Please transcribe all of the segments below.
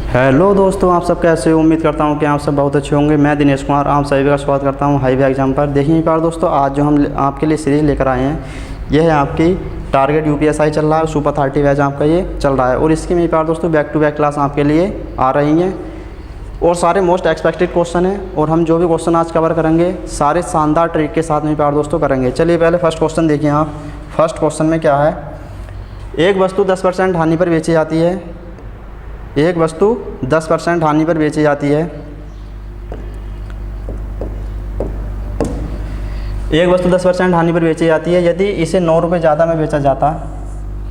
Hello दोस्तों, आप सब कैसे हो। उम्मीद करता हूं कि आप सब बहुत अच्छे होंगे। मैं दिनेश कुमार आप सभी का स्वागत करता हूं हाईवे एग्जाम पर। देखिए पर दोस्तों, आज जो हम आपके लिए सीरीज़ लेकर आए हैं, यह है आपकी टारगेट यूपीएसआई चल रहा है, सुपर 30 बैच आपका ये चल रहा है। और इसकी मेरे पास दोस्तों बैक टू बैक क्लास आपके लिए आ रही हैं और सारे मोस्ट एक्सपेक्टेड क्वेश्चन हैं। और हम जो भी क्वेश्चन आज कवर करेंगे सारे शानदार ट्रिक के साथ मेरे पास दोस्तों करेंगे। चलिए पहले फर्स्ट क्वेश्चन देखिए आप। फर्स्ट क्वेश्चन में क्या है, एक वस्तु 10% हानि पर बेची जाती है। एक वस्तु 10% हानि पर बेची जाती है। एक वस्तु 10% हानि पर बेची जाती है यदि इसे 9 रुपये ज़्यादा में बेचा जाता।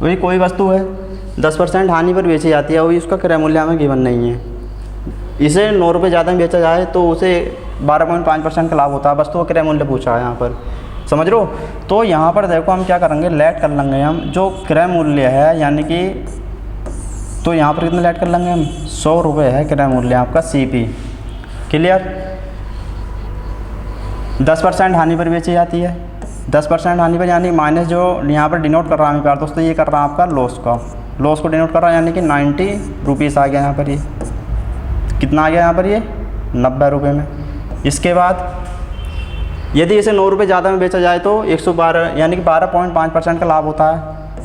वही कोई वस्तु है 10% हानि पर बेची जाती है, वही उसका क्रय मूल्य हमें गिवन नहीं है। इसे 9 रुपये ज़्यादा में बेचा जाए तो उसे 12.5% का लाभ होता है। वस्तु का क्रय मूल्य पूछा है यहाँ पर, समझ लो। तो यहाँ पर देखो हम क्या करेंगे, लेट कर लेंगे हम जो क्रय मूल्य है, यानी कि तो यहाँ पर कितना लेट कर लेंगे हम, 100 रुपये है क्रय मूल्य आपका सीपी। क्लियर। 10% हानि पर बेची जाती है। 10% हानि पर यानी माइनस जो यहाँ पर डिनोट कर रहा है हमें प्यार दोस्तों, ये कर रहा है आपका लॉस का, लॉस को डिनोट कर रहा है, यानी कि 90 रुपीज़ आ गया यहाँ पर। ये कितना आ गया यहाँ पर, ये 90 रुपये में। इसके बाद यदि इसे 9 रुपये ज़्यादा में बेचा जाए तो 112 यानी कि 12.5% का लाभ होता है।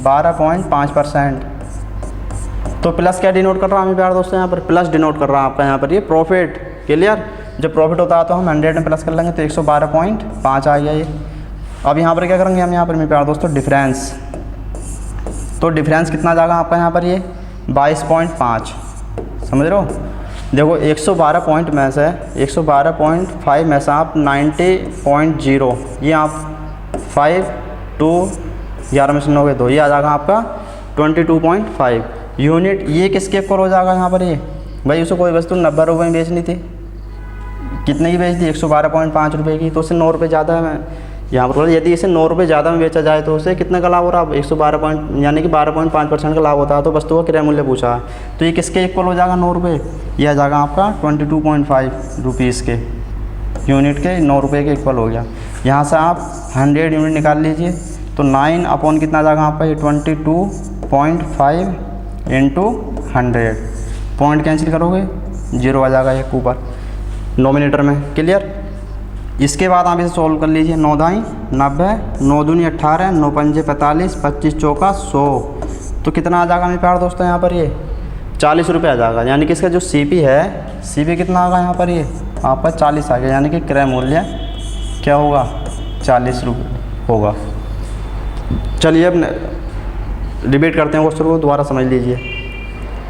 12.5%। तो प्लस क्या डिनोट कर रहा है हमें प्यार दोस्तों, यहाँ पर प्लस डिनोट कर रहा है आपका यहाँ पर ये प्रॉफिट। क्लियर। जब प्रॉफिट होता है तो हम 100 में प्लस कर लेंगे तो 112.5 आ गया ये। अब यहाँ पर क्या करेंगे हम, यहाँ पर मेरे प्यार दोस्तों डिफरेंस। तो डिफरेंस कितना जाएगा आपका यहाँ पर, ये 22.5। समझ रहे हो। देखो 112 पॉइंट में से 112.5 में से आप 90.0 ये आप 5 2 11 में से 9 के 2 ये आ जाएगा आपका 22.5 यूनिट। ये किसके इक्वल हो जाएगा यहाँ पर, ये भाई उसे कोई वस्तु 90 रुपये में बेचनी थी, कितने की बेच दी 112.5 रुपये की, तो उसे 9 रुपये ज़्यादा है यहाँ पर। यदि इसे 9 रुपये ज़्यादा में बेचा जाए तो उसे कितने का लाभ हो रहा है, 112 यानी कि 12.5% का लाभ होता है। तो वस्तु का क्रय मूल्य पूछा है तो ये किसके इक्वल हो जाएगा, 9 रुपये। यह आ जाएगा आपका 22.5 रुपीज़ के यूनिट के, 9 रुपये के इक्वल हो गया। यहाँ से आप 100 यूनिट निकाल लीजिए तो 9 अपॉन कितना आ जाएगा आपका, ये 22.5 इंटू 100। पॉइंट कैंसिल करोगे 0 आ जाएगा एक ऊपर नोमिनेटर में। क्लियर। इसके बाद आप इसे सॉल्व कर लीजिए। 9 दाई 90, 9 दूनी 18, 9 पंजे 45, 25 चौका 100। तो कितना आ जाएगा मेरे प्यार दोस्तों यहाँ पर, ये 40 रुपये आ जाएगा। यानी कि इसका जो सीपी है, सीपी कितना आएगा यहाँ पर, ये आपका 40 आ गया। यानी कि क्रय मूल्य क्या होगा, 40 रुपये होगा। चलिए अब डिबेट करते हैं क्वेश्चन को, दोबारा समझ लीजिए।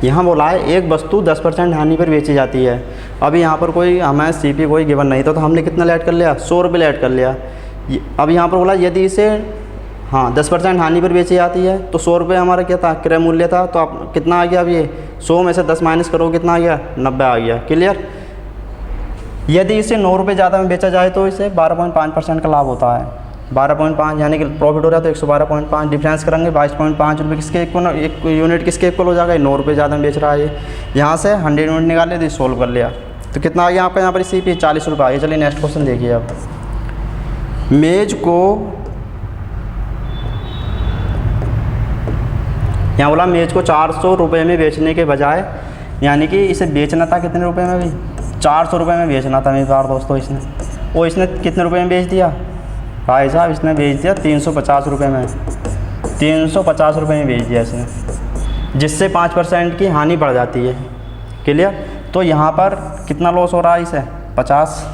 यहाँ बोला है एक वस्तु 10% हानि पर बेची जाती है। अभी यहाँ पर कोई हमें सीपी कोई गिवन नहीं था, तो हमने कितना ऐड कर लिया, 100 रुपये ऐड कर लिया। अब यहाँ पर बोला यदि इसे 10% हानि पर बेची जाती है तो 100 रुपये हमारा क्या था, क्रय मूल्य था। तो आप कितना आ गया, अब ये 100 में से 10 माइनस करो कितना आ गया, 90 आ गया। क्लियर। यदि इसे 9 रुपये ज़्यादा में बेचा जाए तो इसे 12.5% का लाभ होता है। 12.5 यानी कि प्रॉफिट हो रहा है तो 112.5 डिफरेंस करेंगे 22.5 रुपये किसके इक्वल, एक यूनिट किसके इक्वल हो जाएगा, 9 रुपये ज़्यादा में बेच रहा है ये। यहाँ से 100 यूनिट निकाल लिया तो सोल्व कर लिया तो कितना आ गया आपका यहाँ पर सीपी, 40 रुपये आ गया। चलिए नेक्स्ट क्वेश्चन देखिए। अब मेज को यहाँ बोला मेज को 400 रुपये में बेचने के बजाय, यानी कि इसे बेचना था कितने रुपये में, भी 400 रुपये में बेचना था मेरे प्यार दोस्तों इसने। और इसने कितने रुपये में बेच दिया भाई साहब, इसने बेच दिया 350 रुपये में। 350 रुपये में बेच दिया इसने, जिससे 5% की हानि बढ़ जाती है। क्लियर। तो यहाँ पर कितना लॉस हो रहा है इसे, 50,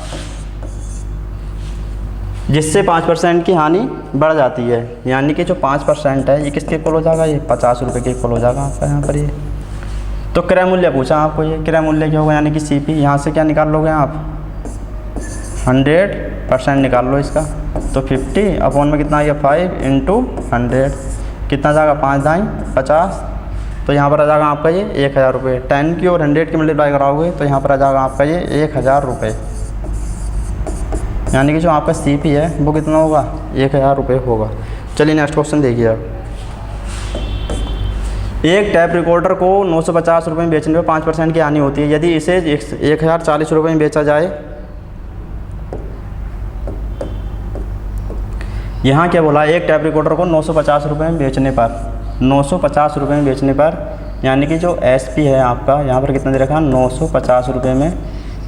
जिससे 5% की हानि बढ़ जाती है। यानी कि जो 5% है ये किसके इक्वल हो जाएगा, ये 50 रुपये के इक्वल हो जाएगा आपका यहाँ पर ये। तो क्रय मूल्य पूछा आपको, ये क्रय मूल्य क्या होगा, यानी कि सीपी। यहाँ से क्या निकाल लोगे आप, 100% निकाल लो इसका। तो 50 अपॉन में कितना आ गया, 5 इंटू 100 कितना जाएगा, 5 दाई 50। तो यहाँ पर आ जाएगा आपका ये 1000 रुपये। 10 की और 100 की मल्टीप्लाई कराओगे तो यहाँ पर आ जाएगा आपका ये 1000 रुपये। यानी कि जो आपका सीपी है वो कितना होगा, 1000 रुपये होगा। चलिए नेक्स्ट क्वेश्चन देखिए। अब एक टैप रिकॉर्डर को 950 रुपये में बेचने पर 5% की हानि होती है। यदि इसे 1040 रुपये में बेचा जाए, यहाँ क्या बोला, एक टैप रिकॉर्डर को 950 रुपये में बेचने पर 950 रुपये में बेचने पर यानी कि जो SP है आपका यहाँ पर कितना दे रखा है 950 रुपये में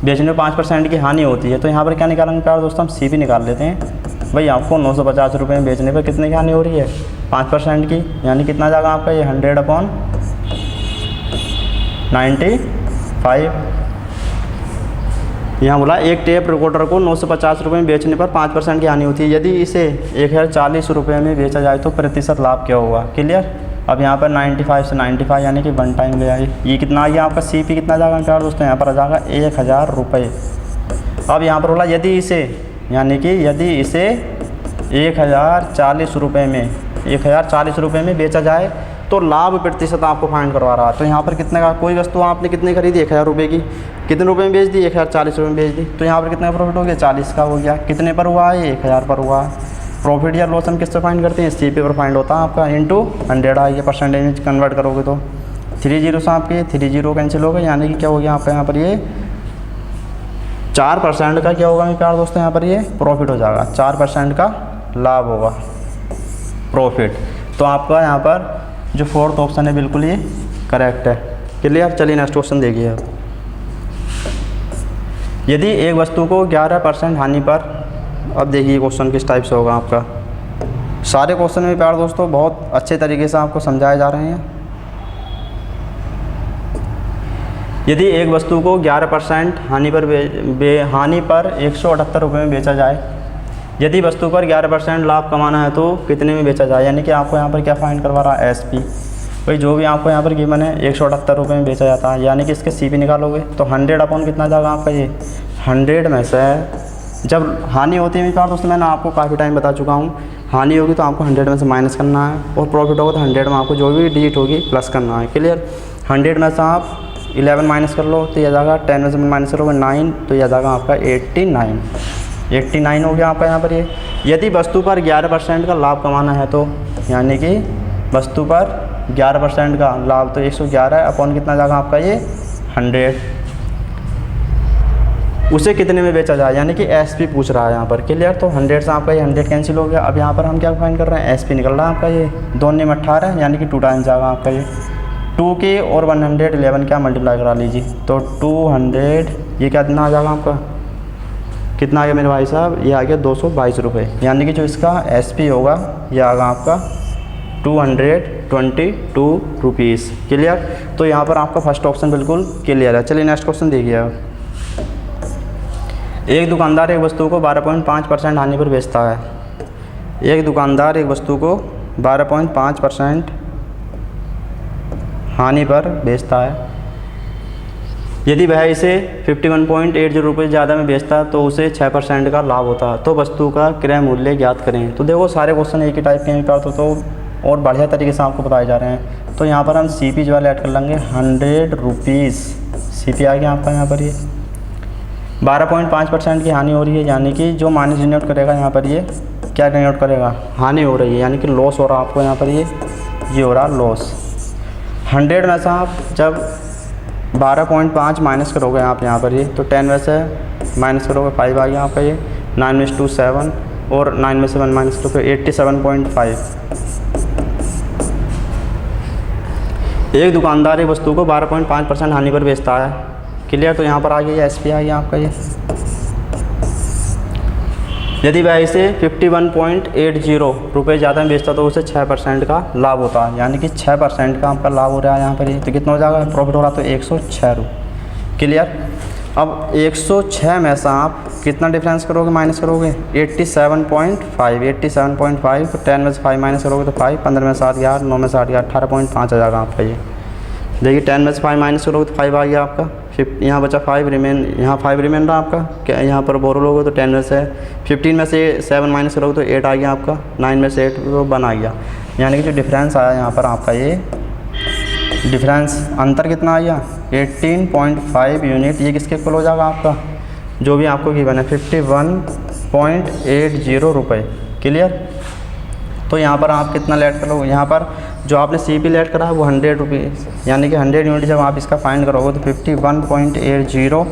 बेचने में 5% की हानि होती है। तो यहाँ पर क्या निकालेंगे प्यार दोस्तों, हम CP निकाल लेते हैं। भाई आपको 950 रुपये में बेचने पर कितने की हानि हो रही है 5% की, यानी कितना जाएगा आपका ये 100/95। यहाँ बोला एक टेप रिकॉर्डर को 950 रुपये में बेचने पर 5% की हानि होती है। यदि इसे 1040 रुपये में बेचा जाए तो प्रतिशत लाभ क्या होगा। क्लियर। अब यहाँ पर 95 से 95 यानी कि 1 टाइम ले आए। ये कितना आ गया आपका CP कितना जाएगा प्यार दोस्तों, यहाँ पर आ जाएगा 1000 रुपये। अब यहाँ पर बोला यदि इसे 1040 रुपये में बेचा जाए तो लाभ प्रतिशत आपको फाइंड करवा रहा है। तो यहाँ पर कितने का, कोई वस्तु आपने कितने खरीदी 1000 रुपये की, कितने रुपये में बेच दी 1040 रुपये में बेच दी, तो यहाँ पर कितना प्रॉफिट हो गया 40 का हो गया। कितने पर हुआ है 1000 पर हुआ। प्रॉफिट या लॉस हम किससे फाइंड करते हैं, CP पर फाइंड होता है आपका, इंटू 100 आइए परसेंटेज में कन्वर्ट करोगे तो 30 से आपके 30 कैंसिल हो गए, यानी कि क्या हो गया आपका यहाँ पर ये 4% का क्या होगा मेरे प्यार दोस्तों, यहाँ पर ये प्रॉफिट हो जाएगा, 4% का लाभ होगा प्रॉफिट। तो आपका यहाँ पर जो 4th ऑप्शन है बिल्कुल ये करेक्ट है। क्लियर। चलिए नेक्स्ट क्वेश्चन देखिए। अब यदि एक वस्तु को 11% हानि पर, अब देखिए क्वेश्चन किस टाइप से होगा आपका। सारे क्वेश्चन में प्यार दोस्तों बहुत अच्छे तरीके से आपको समझाए जा रहे हैं। यदि एक वस्तु को 11% हानि पर 178 रुपये में बेचा जाए, यदि वस्तु पर 11% लाभ कमाना है तो कितने में बेचा जाए, यानी कि आपको यहाँ पर क्या फाइंड करवा रहा है SP। भाई जो भी आपको यहाँ पर गिवन है 178 रुपये में बेचा जाता है, यानी कि इसके CP निकालोगे तो 100 कितना जाएगा आपका ये 100 में से जब हानि होती है मेरे दोस्तों, मैंने आपको काफ़ी टाइम बता चुका हूँ, हानि होगी तो आपको 100 में से माइनस करना है और प्रॉफिट होगा तो 100 में आपको जो भी डिजिट होगी प्लस करना है। क्लियर। 100 में से आप 11 माइनस कर लो तो यह जाएगा 10 में से माइनस करोगे 9 तो यह जाएगा आपका 89 हो गया आपका यहाँ पर ये। यदि वस्तु पर 11% का लाभ कमाना है तो, यानी कि वस्तु पर 11% का लाभ तो 111 है अपॉन कितना जाएगा आपका ये 100, उसे कितने में बेचा जाए, यानी कि SP पूछ रहा है यहाँ पर। क्लियर। तो 100 से आपका ये 100 कैंसिल हो गया। अब यहाँ पर हम क्या फाइंड कर रहे हैं, SP निकल रहा है आपका ये 2 में 18 यानी कि 2 टाइम्स जाएगा आपका ये 2 के और 111 क्या मल्टीप्लाई करा लीजिए तो 200 ये क्या कितना आ जाएगा आपका, कितना आ गया मेरे भाई साहब, ये आ गया 222 रुपये, यानी कि जो इसका SP होगा ये आएगा आपका 222 रुपीज़। क्लियर। तो यहाँ पर आपका फर्स्ट ऑप्शन बिल्कुल क्लियर है। चलिए नेक्स्ट क्वेश्चन देखिए। अब एक दुकानदार एक वस्तु को 12.5% हानि पर बेचता है। एक दुकानदार एक वस्तु को 12.5% हानि पर बेचता है। यदि वह इसे 51.80 रुपये ज़्यादा में बेचता है तो उसे 6% का लाभ होता है। तो वस्तु का क्रय मूल्य ज्ञात करें। तो देखो सारे क्वेश्चन एक ही टाइप के हैं तो और बढ़िया तरीके से आपको बताए जा रहे हैं। तो यहाँ पर हम CP जो वाले ऐड कर लेंगे 100 रुपीज़, CP आ गया आपका यहाँ पर ये 12.5% की हानि हो रही है, यानी कि जो माइनस डिनोट करेगा यहाँ पर ये क्या डिनोट करेगा, हानि हो रही है, यानी कि लॉस हो रहा है आपको यहाँ पर ये हो रहा लॉस। 100 में से आप जब 12.5 माइनस करोगे आप यहाँ पर ये तो 10 में से माइनस करोगे 5 आ गया आपका ये 9 में से 2 7 और 9 में से 1 माइनस करोगे 87.5। एक दुकानदार एक वस्तु को 12.5% हानि पर बेचता है। क्लियर। तो यहाँ पर आ गया SP आ गया आपका ये। यदि वह इसे 51.80 रुपये ज़्यादा में बेचता तो उसे 6% का लाभ होता है, यानी कि 6% का आपका लाभ हो रहा है यहाँ पर ये। तो कितना हो जाएगा, प्रॉफिट हो रहा तो 106 रुपये। क्लियर। अब 106 में से आप कितना डिफरेंस करोगे, माइनस करोगे 87.5 तो 10 में से 5 माइनस करोगे तो 5, 15 में से 7 गया 9 में से 8 गया 18.5 आ जाएगा आपका ये। देखिए 10 में से 5 माइनस करोगे तो 5 आ गया आपका, यहाँ बचा 5 रिमेन, यहाँ 5 रिमेन रहा आपका। क्या यहाँ पर बोरो लोगे तो 10 में से 15 में से 7 माइनस करोगे तो 8 आ गया आपका, 9 में से 8 तो 1 आ गया, यानी कि जो डिफरेंस आया यहाँ पर आपका ये डिफरेंस अंतर कितना आया 18.5 यूनिट। ये किसके इक्वल हो जाएगा आपका, जो भी आपको गिवन है 51.80 रुपये। क्लियर। तो यहाँ पर आप कितना लेट करोगे, यहाँ पर जो आपने CP लेट करा है वो 100 रुपीज़, यानी कि 100 यूनिट जब आप इसका फाइंड करोगे तो 51.80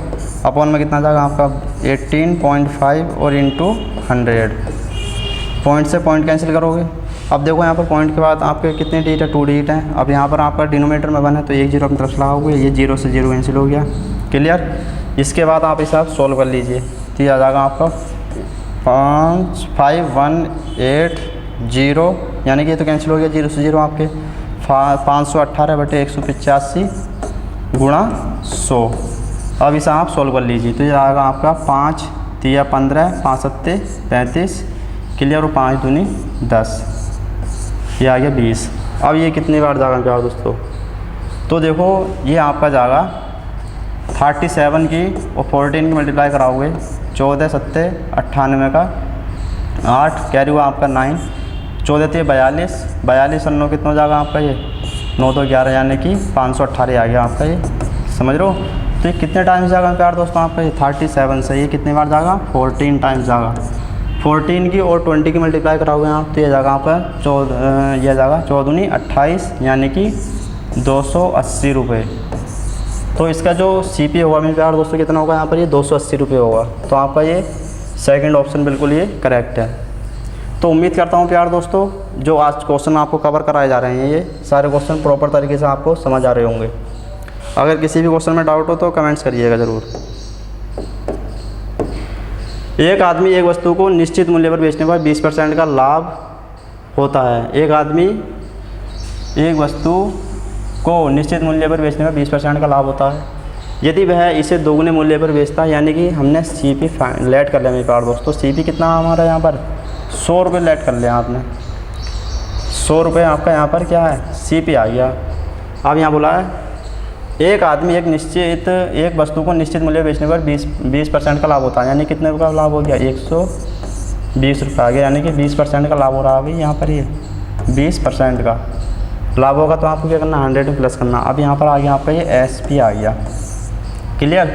अपॉन में कितना जाएगा आपका 18.5 और इंटू 100, पॉइंट से पॉइंट कैंसिल करोगे अब देखो यहाँ पर पॉइंट के बाद आपके कितने डिजिट है, 2 डिजिट हैं। अब यहाँ पर आपका डिनोमिनेटर में 1 है तो 1 0 अपनी तरफ से लगाओगे, ये 0 से 0 कैंसिल हो गया। क्लियर। इसके बाद आप हिसाब सॉल्व कर लीजिए तो ये आ जाएगा आपका 5180, यानी कि ये तो कैंसिल हो गया 0 से 0 आपके 518/185 गुणा 100। अब इसे आप सॉल्व कर लीजिए तो ये आएगा आपका 5 3 15 5 7 35। क्लियर। और 5 दूनी 10, ये आ गया 20। अब ये कितनी बार जाएगा प्यार दोस्तों, तो देखो ये आपका जाएगा 37 की और 14 की मल्टीप्लाई कराओगे, 14 7 98 का 8 कैरी हुआ आपका 9, 14 3 42, 42 और 9 कितना जाएगा आपका, ये 9 तो 11 यानी कि 518 आ गया आपका ये। समझ रहे हो। तो ये कितने टाइम्स जाएगा प्यार दोस्तों आपका, ये 37 से ये कितनी बार जाएगा, 14 टाइम्स जाएगा। 14 की और 20 की मल्टीप्लाई कराओगे आप तो ये जाएगा आपका 14, यह जाएगा 14 दूनी 28 यानी कि 280 रुपये। तो इसका जो CP होगा मेरे प्यार दोस्तों कितना होगा यहाँ पर, ये 280 रुपये होगा। तो आपका ये सेकंड ऑप्शन बिल्कुल ये करेक्ट है। तो उम्मीद करता हूँ प्यार दोस्तों जो आज क्वेश्चन आपको कवर कराए जा रहे हैं ये सारे क्वेश्चन प्रॉपर तरीके से आपको समझ आ रहे होंगे। अगर किसी भी क्वेश्चन में डाउट हो तो कमेंट्स करिएगा ज़रूर। एक आदमी एक वस्तु को निश्चित मूल्य पर बेचने पर 20% का लाभ होता है। एक आदमी एक वस्तु को निश्चित मूल्य पर बेचने पर 20% का लाभ होता है। यदि वह इसे दोगुने मूल्य पर बेचता है, यानी कि हमने CP लेट कर लिया मेरे प्यार दोस्तों। CP कितना हमारा यहाँ पर 100 रुपये लेट कर लिया आपने, 100 रुपये आपका यहाँ पर क्या है CP आ गया। अब यहाँ बोला है एक आदमी एक वस्तु को निश्चित मूल्य बेचने पर 20% का लाभ होता है, यानी कितने का लाभ हो गया, 120 रुपये आ गया, यानी कि 20% का लाभ हो रहा है अभी यहाँ पर। ये 20% का लाभ होगा तो आपको क्या करना, 100 में प्लस करना। अब यहाँ पर आ गया आपका ये SP आ गया। क्लियर।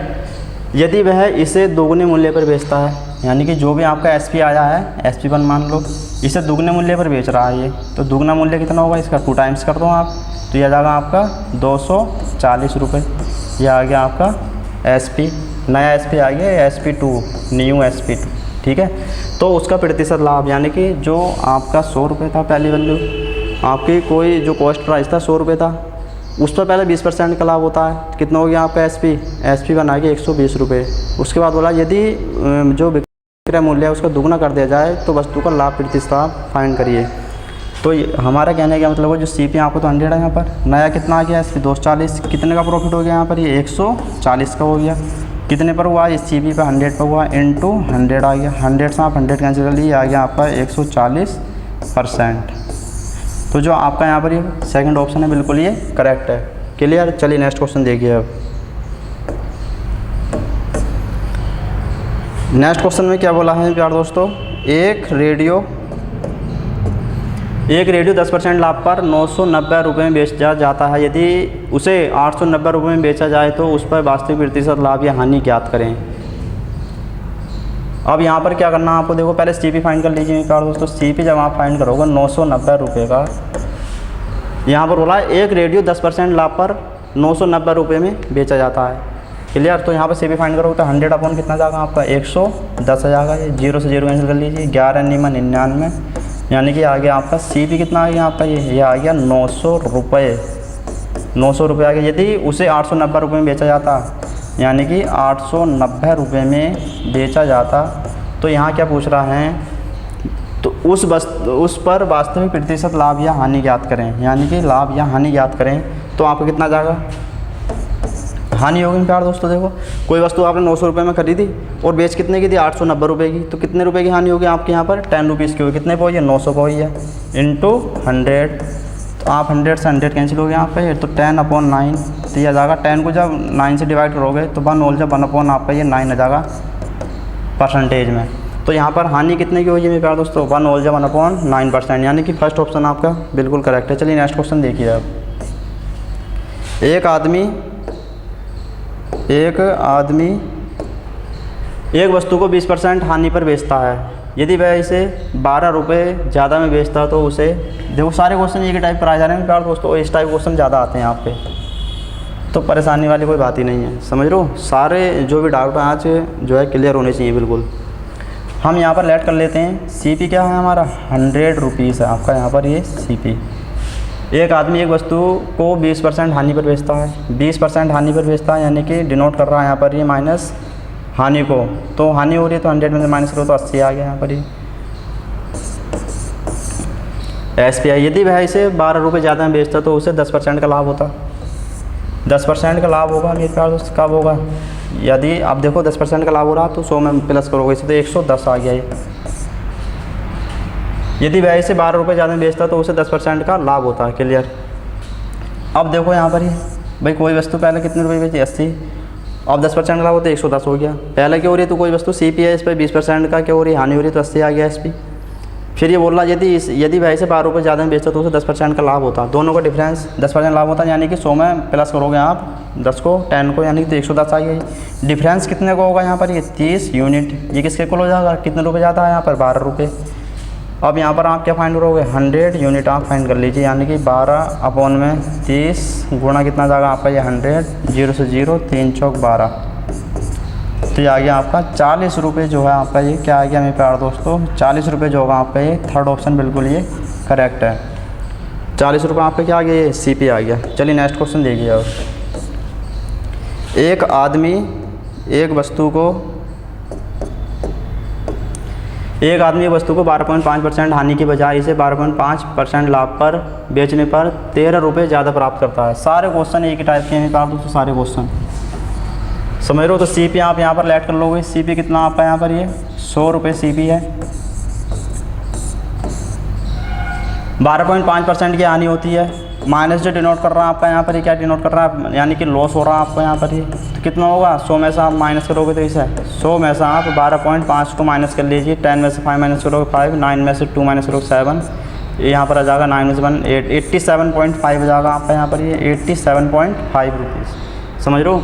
यदि वह इसे दोगुने मूल्य पर बेचता है, यानी कि जो भी आपका SP आया है SP1 मान लो, इसे दुगने मूल्य पर बेच रहा है ये, तो दुगना मूल्य कितना होगा इसका 2 टाइम्स कर दो आप तो यह जाएगा आपका 240 रुपये। यह आ गया आपका SP, नया SP आ गया SP2, न्यू SP2। ठीक है। तो उसका प्रतिशत लाभ, यानी कि जो आपका 100 रुपये था पहली वैल्यू आपकी, कोई जो कॉस्ट प्राइस था 100 रुपये था, उस पर पहले 20% का लाभ होता है। कितना हो गया आपका SP बना के 120 रुपये। उसके बाद बोला यदि जो विक्रय मूल्य है उसका दुगना कर दिया जाए तो वस्तु का लाभ प्रतिशत आप फाइंड करिए। तो हमारा कहने का मतलब है जो CP आपको तो 100 है यहाँ पर, नया कितना आ गया SP 240, कितने का प्रॉफिट हो गया यहाँ पर, ये 140 का हो गया। कितने पर हुआ, इस CP पर 100 पर हुआ, इंटू 100 आ गया। 100 से आप 100 कैंसिल कर लिए, आ गया आपका 140%। तो जो आपका यहाँ पर ये सेकंड ऑप्शन है बिल्कुल ये करेक्ट है। क्लियर। चलिए नेक्स्ट क्वेश्चन देखिए। अब नेक्स्ट क्वेश्चन में क्या बोला है प्यार दोस्तों, एक रेडियो 10% लाभ पर 990 रुपये में बेचा जाता है। यदि उसे 890 रुपये में बेचा जाए तो उस पर वास्तविक प्रतिशत लाभ या हानि ज्ञात करें। अब यहाँ पर क्या करना है आपको, देखो पहले CP फाइंड कर लीजिए प्यार दोस्तों। CP जब आप फाइंड करोगे 990 रुपये का, यहाँ पर बोला एक रेडियो 10% लाभ पर 990 रुपये में बेचा जाता है। क्लियर। तो यहाँ पर CP फाइंड करोगे तो 100 अपॉन कितना जाएगा आपका 110 आ जाएगा। ये 0 से 0 कैंसिल कर लीजिए, 11 9 99, यानी कि आ गया आपका CP कितना आ गया आपका, ये आ गया 900 रुपये। 900 रुपये आ गया। यदि उसे 890 रुपये में बेचा जाता, यानी कि 890 रुपये में बेचा जाता, तो यहाँ क्या पूछ रहा है, तो उस पर वास्तविक प्रतिशत लाभ या हानि ज्ञात करें, यानी कि लाभ या हानि ज्ञात करें। तो आपको कितना जाएगा, हानि होगी प्यार दोस्तों। देखो कोई वस्तु आपने 900 रुपये में खरीदी और बेच कितने की थी, 890 रुपये की, तो कितने रुपये की हानि होगी आपके यहाँ पर, 10 रुपीज़ की होगी। कितने पे हुई है, 900 पे हुई है, इंटू 100। तो आप 100 से 100 कैंसिल हो गया यहाँ पे, तो 10/9 तो यह आ जाएगा। 10 को जब 9 से डिवाइड करोगे तो 1 होल जब 1/, आपका ये 9 आ जाएगा परसेंटेज में। तो यहाँ पर हानि कितने की होगी मेरे प्यार दोस्तों, 1 होल जब 1/9%, यानी कि फर्स्ट ऑप्शन आपका बिल्कुल करेक्ट है। चलिए नेक्स्ट क्वेश्चन देखिए। अब एक आदमी एक वस्तु को 20% हानि पर बेचता है। यदि वह इसे 12 रुपये ज़्यादा में बेचता है तो उसे, देखो सारे क्वेश्चन एक ही टाइप कराए जा रहे हैं प्यार दोस्तों, इस टाइप क्वेश्चन ज़्यादा आते हैं यहाँ पे, तो परेशानी वाली कोई बात ही नहीं है। समझ लो, सारे जो भी डाउट आज जो है क्लियर होने चाहिए बिल्कुल। हम यहाँ पर लेट कर लेते हैं। CP क्या है हमारा 100 रुपीज़ है आपका यहाँ पर ये CP। एक आदमी एक वस्तु को 20% हानि पर बेचता है, 20% हानि पर बेचता है, यानी कि डिनोट कर रहा है यहाँ पर ये माइनस हानि को। तो हानि हो रही है तो 100 में से माइनस करो तो 80 आ गया यहाँ पर ये SPI। यदि वह इसे 12 रुपये ज़्यादा में बेचता तो उसे 10% का लाभ होता। 10% का लाभ होगा मेरे प्यार दोस्त। कब होगा? यदि आप देखो 10% का लाभ हो रहा तो 100 में प्लस करोगे इसे तो 110 आ गया ये। यदि वह इसे 12 रुपये ज़्यादा में बेचता तो उसे 10% का लाभ होता है। क्लियर? अब देखो यहाँ पर ये भाई कोई वस्तु पहले कितने रुपये बेची 80, अब 10% का लाभ होता है 110 हो गया। पहले क्या हो रही है तो कोई वस्तु CP है, इस पर 20% का क्या हो रही है हानि हो रही है तो 80 आ गया SP। फिर ये बोल रहा यदि वह इसे 12 रुपये ज़्यादा में बेचता तो उसे 10% का लाभ होता। दोनों का डिफरेंस 10% लाभ होता है, यानी कि 100 में प्लस करोगे आप 10 को 10 को, यानी कि 110 आ गया। डिफरेंस कितने का होगा यहाँ पर? ये 30 यूनिट। ये किसके कुल हो जाएगा? कितने रुपये ज़्यादा है यहाँ पर? 12 रुपये। अब यहाँ पर आप क्या फाइंड करोगे? 100 यूनिट आप फाइंड कर लीजिए, यानी कि 12/30 गुणा कितना जाएगा आपका ये 100, 0 से 0, 3 चौक 12, तो ये आ गया आपका 40 रुपये जो है आपका ये क्या आ गया मेरे प्यारे दोस्तों? 40 रुपये जो होगा आपका ये थर्ड ऑप्शन बिल्कुल ये करेक्ट है। 40 रुपये आपका क्या आ गया? ये CP आ गया। चलिए नेक्स्ट क्वेश्चन देखिए। और एक आदमी एक वस्तु को 12.5% हानि की बजाय इसे 12.5% लाभ पर बेचने पर 13 रुपये ज़्यादा प्राप्त करता है। सारे क्वेश्चन एक ही टाइप के हैं मेरे दोस्तों, सारे क्वेश्चन समझ रहे हो। तो CP आप यहाँ पर लेट कर लोगे। CP कितना आपका यहाँ पर ये 100 रुपये CP है। 12.5% की हानि होती है, माइनस जो डिनोट कर रहा है आपका यहाँ पर ये क्या डिनोट कर रहा है, यानी कि लॉस हो रहा है आपको यहाँ पर ये। तो कितना होगा? 100 में से आप माइनस करोगे तो इसे 100 में से आप 12.5 को माइनस कर लीजिए। 10 में से 5 माइनस करोगे 5, 9 में से 2 माइनस करोगे 7, ये यहाँ पर आ जाएगा 9 में से 1 8, 87.5 आ जाएगा आपका यहाँ पर ये 87.5 रुपीज़। समझ रहे हो?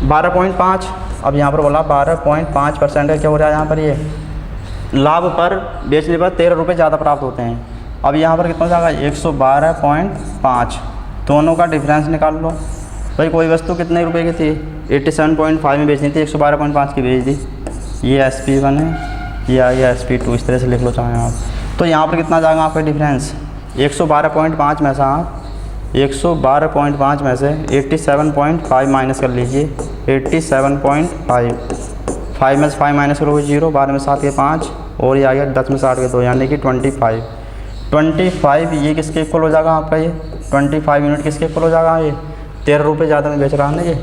12.5, अब यहाँ पर बोला 12.5% का क्या हो रहा है यहाँ पर ये लाभ पर बेचने पर 13 रुपये ज़्यादा प्राप्त होते हैं। अब यहाँ पर कितना जाएगा? 112.5, दोनों का डिफरेंस निकाल लो। भाई कोई वस्तु कितने रुपए की थी? 87.5 में बेचनी थी, 112.5 की बेच दी। ये SP1 है, ये आ गया SP2, इस तरह से लिख लो चाहें आप। तो यहाँ पर कितना जाएगा आपका डिफरेंस? 112.5 में से आप 112.5 में से 87.5 माइनस कर लीजिए। 87.5, 5 में से 5 माइनस करोगे 0, 12 में 7 के 5 और ये आ गया 10 में 8 के 2, यानी कि 25। ये किसके इक्वल हो जाएगा आपका ये 25 यूनिट किसके इक्वल हो जाएगा? ये 13 रुपये ज़्यादा में बेच रहा है ना ये।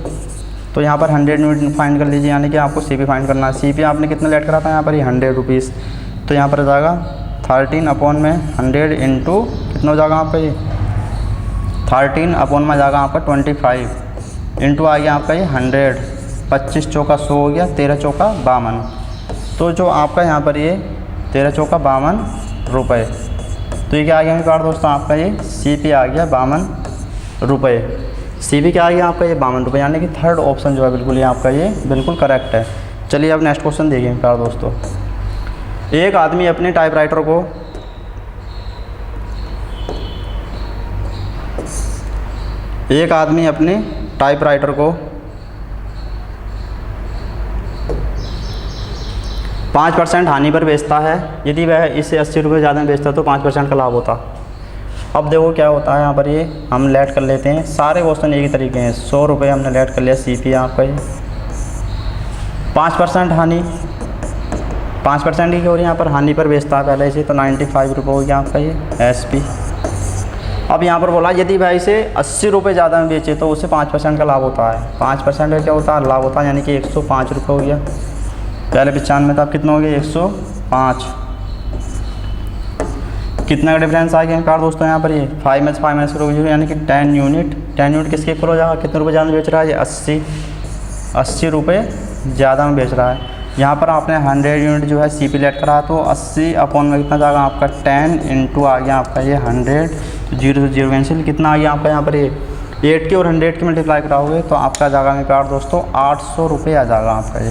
तो यहाँ पर 100 यूनिट फाइंड कर लीजिए, यानी कि आपको CP फाइंड करना है। CP आपने कितना लेट करा था यहाँ पर? ये 100 रुपीज़। तो यहाँ पर आ जाएगा 13/100 इंटू कितना हो जाएगा आपका ये 13/में आ जाएगा आपका 25 इंटू आ गया आपका ये 100, 25 चौका 100 हो गया, 13 चौका 52। तो जो आपका यहाँ पर ये 13 चौका 52 रुपये, तो ये क्या आ गया मेरे प्यारे दोस्तों? आपका ये CP आ गया 52 रुपये। CP क्या आ गया आपका? ये 52 रुपये, यानी कि थर्ड ऑप्शन जो है बिल्कुल ये आपका ये बिल्कुल करेक्ट है। चलिए अब नेक्स्ट क्वेश्चन देखिए मेरे प्यारे दोस्तों। एक आदमी अपने टाइपराइटर को 5% हानि पर बेचता है। यदि वह इसे 80 रुपये ज़्यादा में बेचता तो 5% का लाभ होता। अब देखो क्या होता है यहाँ पर ये हम लेट कर लेते हैं। सारे क्वेश्चन एक ही तरीके हैं। 100 रुपये हमने लेट कर लिया CP आपका ये 5% हानि, 5% की हो रही है यहाँ पर हानि पर बेचता है पहले इसे, तो 95 रुपये हो गया आपका ये SP। अब यहाँ पर बोला यदि वह इसे 80 रुपये ज़्यादा में बेचे तो उसे 5% का लाभ होता है। 5% का क्या होता है? लाभ होता है, यानी कि 105 रुपये हो गया। पहले 95 था, अब कितना हो गया? 105। कितना का डिफरेंस आ गया प्यार दोस्तों यहाँ पर ये 5 में से 5 माइनस करोगे 0, यानी कि 10 यूनिट। 10 यूनिट किसके इक्वल हो जाएगा? कितने रुपये ज़्यादा बेच रहा है ये? 80 रुपये ज़्यादा में बेच रहा है। यहाँ पर आपने 100 यूनिट जो है CP लेट करा, तो 80/में कितना जाएगा आपका 10 इंटू आ गया आपका ये 100, तो 0 से 0 कैंसिल। कितना आ गया आपका यहाँ पर ये 8 के और 100 के मल्टीप्लाई कराओगे तो आपका जाएगा मेरे प्यार दोस्तों 800 रुपये आ जाएगा आपका ये।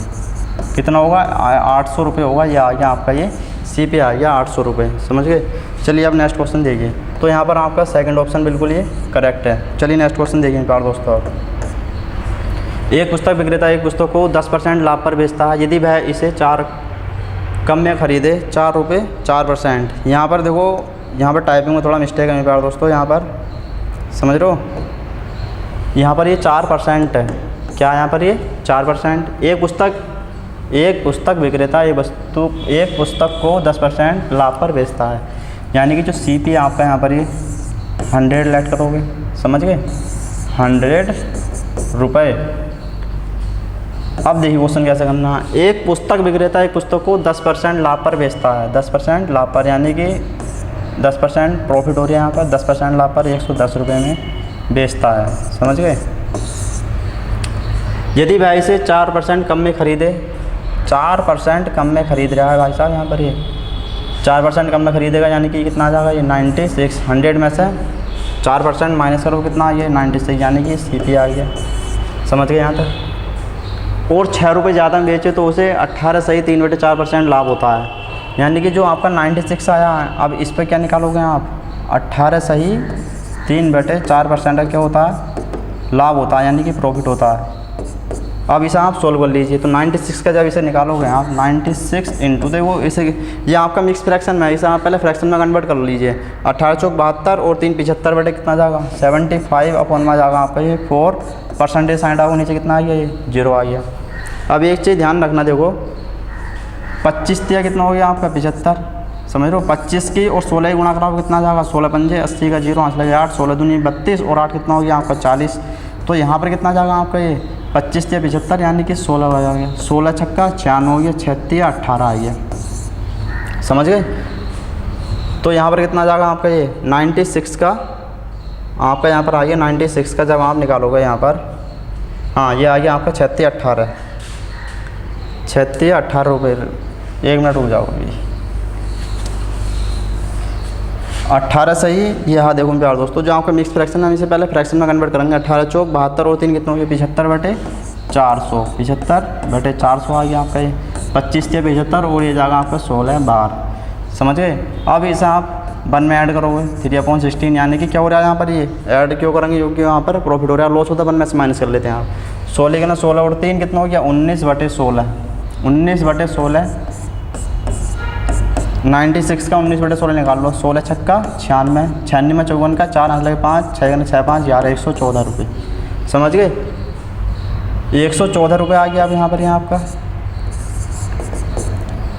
कितना होगा? 800 रुपये होगा। ये आ गया आपका ये CP आ गया 800 रुपये। समझ गए? चलिए अब नेक्स्ट क्वेश्चन देखिए। तो यहाँ पर आपका सेकंड ऑप्शन बिल्कुल ये करेक्ट है। चलिए नेक्स्ट क्वेश्चन देखिए प्यार दोस्तों। एक पुस्तक विक्रेता एक पुस्तक को 10% लाभ पर बेचता है। यदि वह इसे 4 कम में ख़रीदे 4 रुपये 4%। यहाँ पर देखो, यहाँ पर टाइपिंग में थोड़ा मिस्टेक है मेरे प्यारे दोस्तों, यहाँ पर समझ रहे हो, यहाँ पर ये 4% है। क्या यहाँ पर ये 4%। एक पुस्तक विक्रेता एक पुस्तक को 10% लाभ पर बेचता है, यानी कि जो CP आपका यहाँ पर ये 100 लेट करोगे, समझ गए, 100 रुपये। अब देखिए क्वेश्चन कैसे करना है। एक पुस्तक विक्रेता एक पुस्तक को 10% लाभ पर बेचता है, 10% लाभ पर, यानी कि 10% प्रॉफिट हो रहा है यहाँ पर, 10% लाभ पर 110 रुपये में बेचता है, समझ गए। यदि भाई से 4% कम में ख़रीदे, 4% कम में ख़रीद रहा है भाई साहब, यहाँ पर ये 4% कम में ख़रीदेगा, यानी कि कितना आ जाएगा ये 96, 100 में से 4% माइनस करो, कितना आ गया 96, यानी कि CP आ गया, समझ गए यहाँ तक। और 6 रुपये ज़्यादा में बेचे तो उसे 18 सही 3/4% लाभ होता है, यानी कि जो आपका 96 आया है, अब इस पर क्या निकालोगे आप, 18 सही 3/4% का क्या होता है, लाभ होता है, यानी कि प्रॉफिट होता है। अब इसे आप सोल्व कर लीजिए, तो 96 का जब इसे निकालोगे आप, 96 इंटू, देखो इसे, ये आपका मिक्स फ्रैक्शन में है, इसे आप पहले फ्रैक्शन में कन्वर्ट कर लीजिए। 18 चौक 72 और 3 75 बटे कितना जाएगा 75 अपॉन में जाएगा आपका ये 4% साइड आओ, नीचे कितना आ गया ये 0 आ गया। अब एक चीज़ ध्यान रखना, देखो 25 दिया कितना हो गया आपका 75, समझ लो, 25 की और 16 ही गुणा कराओ, कितना जाएगा 16 पंजे 80 का 0, 8 लगे 8, 16 दूनी 32 और 8 कितना हो गया आपका 40। तो यहाँ पर कितना जाएगा आपका ये 25 या 75, यानी कि 16 आ गया, 16 छक्का 96 हो गया, 36 या 18 आ गया, समझ गए। तो यहाँ पर कितना जाएगा आपका ये 96 का, आपका यहाँ पर आ गया 96 का, जब आप निकालोगे यहाँ पर, हाँ ये आ गया आपका 36 18 रुपये। 1 मिनट रुक जाओ, 18 सही, ये हाँ देखो प्यार दोस्तों, जो आपका मिक्स फ्रैक्शन है, हम इसे पहले फ्रैक्शन में कन्वर्ट करेंगे। 18 चौक 72 और 3 कितना हो गया 75 बटे 400, 75 बटे 400 आ गया आपका ये, 25 से 75 और ये जाएगा आपका 16 बार, समझ गए। अब इसे आप 1 में ऐड करोगे 3/16, यानी कि क्या हो रहा है यहाँ पर, ये ऐड क्यों करेंगे क्योंकि यहाँ पर प्रॉफिट हो रहा है, लॉस होता है 1 में से माइनस कर लेते हैं आप। 16 के ना 16 और 3 कितना हो गया 19 बटे 16, 19 बटे 16, 96 का 19 बटे 16 निकाल लो, 16 छक्का 96, 96 में 54 का 4 आंख लगे 5, 6 6 5 11 114 रुपये, समझ गए। 114 रुपये आ गया अब यहाँ पर, यहाँ आपका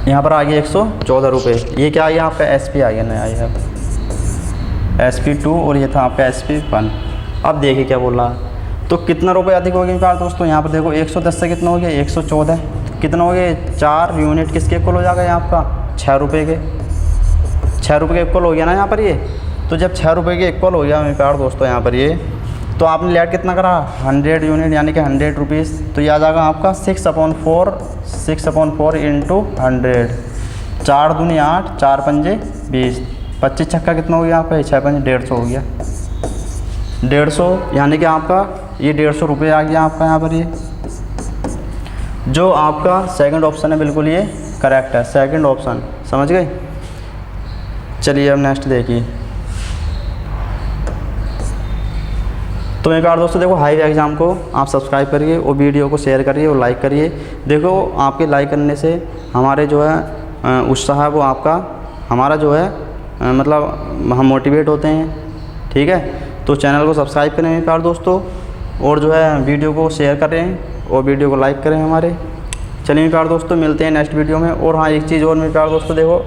यहाँ पर आ गया 114 रुपये। ये क्या आ गया आपका SP आ गया, नया आया SP2 और ये था आपका SP1। अब देखिए क्या बोल रहा है, तो कितना रुपये अधिक हो गया दोस्तों, यहाँ पर देखो 110 से कितना हो गया 114, कितना हो गया 4 यूनिट किसके इक्वल हो जाएगा, यहाँ आपका 6 रुपये के, 6 रुपये के इक्वल हो गया ना यहाँ पर ये। तो जब 6 रुपये के इक्वल हो गया मेरे प्यार दोस्तों यहाँ पर ये, तो आपने लेट कितना करा 100 यूनिट, यानी कि 100 रुपीज़, तो यह आ जाएगा आपका 6/4 इंटू 100, 4 दूनी 8, 4 पंजे 20, 25 छक्का कितना हो गया आपका 6 पंजे 150 हो गया, 150, यानी कि आपका ये 150 रुपये आ गया आपका यहाँ पर ये। जो आपका सेकंड ऑप्शन है बिल्कुल ये करेक्ट है, सेकंड ऑप्शन, समझ गए। चलिए अब नेक्स्ट देखिए। तो मेरे प्यारे दोस्तों देखो, हाईवे एग्ज़ाम को आप सब्सक्राइब करिए और वीडियो को शेयर करिए और लाइक करिए। देखो आपके लाइक करने से हमारे जो है उत्साह है वो आपका, हमारा जो है मतलब हम मोटिवेट होते हैं, ठीक है। तो चैनल को सब्सक्राइब करें मेरे प्यारे दोस्तों, और जो है वीडियो को शेयर करें और वीडियो को लाइक करें हमारे। चलिए मेरे प्यारे दोस्तों मिलते हैं नेक्स्ट वीडियो में। और हाँ एक चीज़ और मेरे प्यारे दोस्तों, देखो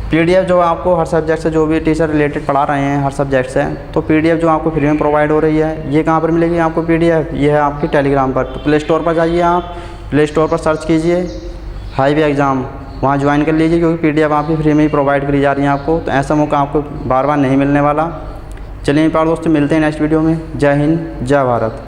PDF जो आपको हर सब्जेक्ट से, जो भी टीचर रिलेटेड पढ़ा रहे हैं हर सब्जेक्ट से, तो PDF जो आपको फ्री में प्रोवाइड हो रही है, ये कहाँ पर मिलेगी आपको PDF, ये है आपकी टेलीग्राम पर। तो प्ले स्टोर पर जाइए, आप प्ले स्टोर पर सर्च कीजिए हाईवे एग्ज़ाम, वहाँ ज्वाइन कर लीजिए, क्योंकि PDF आपकी फ्री में ही प्रोवाइड करी जा रही है आपको। तो ऐसा मौका आपको बार बार नहीं मिलने वाला। चलिए प्यारे दोस्तों मिलते हैं नेक्स्ट वीडियो में। जय हिंद, जय भारत।